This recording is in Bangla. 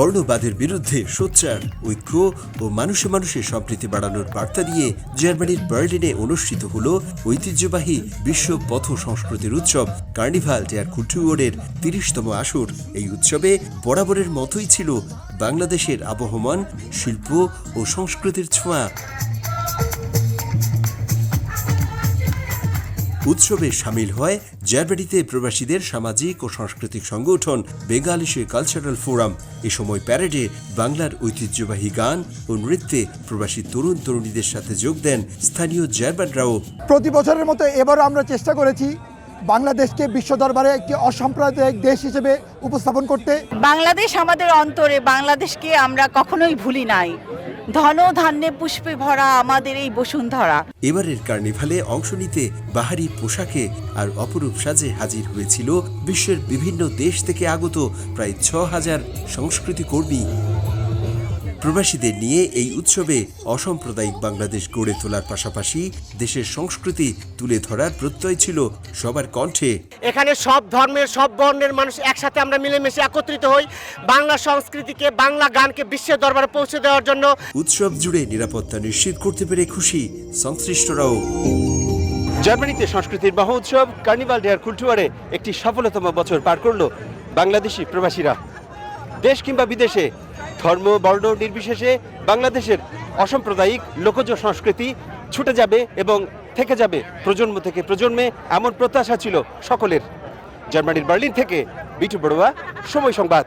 বর্ণবাদের বিরুদ্ধে সোচ্চার, ঐক্য ও মানুষে মানুষে সম্প্রীতি বাড়ানোর বার্তা দিয়ে জার্মানির বার্লিনে অনুষ্ঠিত হল ঐতিহ্যবাহী বিশ্ব পথ সংস্কৃতির উৎসব কার্নিভাল ডের কুলটুরের ৩০তম আসর। এই উৎসবে বরাবরের মতোই ছিল বাংলাদেশের আবহমান শিল্প ও সংস্কৃতির ছোঁয়া। উৎসবে সামিল হয় জার্মানিতে প্রবাসীদের সামাজিক ও সাংস্কৃতিক সংগঠন বেঙ্গালিশ কালচারাল ফোরাম। এ সময় প্যারেডে বাংলার ঐতিহ্যবাহী গান ও নৃত্যে প্রবাসী তরুণ তরুণীদের সাথে যোগ দেন স্থানীয় জার্মানরাও। প্রতি বছরের মতো এবারও আমরা চেষ্টা করেছি বাংলাদেশকে বিশ্ব দরবারে একটি অসাম্প্রদায়িক দেশ হিসেবে উপস্থাপন করতে। বাংলাদেশ আমাদের অন্তরে, বাংলাদেশকে আমরা কখনোই ভুলি নাই। ধন ধান্যে পুষ্পে ভরা আমাদের এই বসুন্ধরা। এবারের কার্নিভালে অংশ নিতে বাহারি পোশাকে আর অপরূপ সাজে হাজির হয়েছিল বিশ্বের বিভিন্ন দেশ থেকে আগত প্রায় ৬,০০০ সংস্কৃতি কর্মী। প্রবাসীদের নিয়ে এই উৎসবে অসাম্প্রদায়িক বাংলাদেশ গড়ে তোলার পাশাপাশি দেশের সংস্কৃতি তুলে ধরার প্রত্যয় ছিল সবার কণ্ঠে। এখানে সব ধর্মের, সব বর্ণের মানুষ একসাথে আমরা মিলেমিশে একত্রিত হই বাংলা সংস্কৃতিকে, বাংলা গানকে বিশ্বের দরবারে পৌঁছে দেওয়ার জন্য। উৎসব জুড়ে নিরাপত্তা নিশ্চিত করতে পেরে খুশি সংশ্লিষ্টরাও। জার্মানিতে সংস্কৃতির মহা উৎসব কার্নিভাল ডের কুলটুরে একটি সফলতম বছর পার করল বাংলাদেশি প্রবাসীরা। দেশ কিংবা বিদেশে ধর্ম বর্ণ নির্বিশেষে বাংলাদেশের অসাম্প্রদায়িক লোকজ সংস্কৃতি ছুটে যাবে এবং থেকে যাবে প্রজন্ম থেকে প্রজন্মে, এমন প্রত্যাশা ছিল সকলের। জার্মানির বার্লিন থেকে বিটু বড়ুয়া, সময় সংবাদ।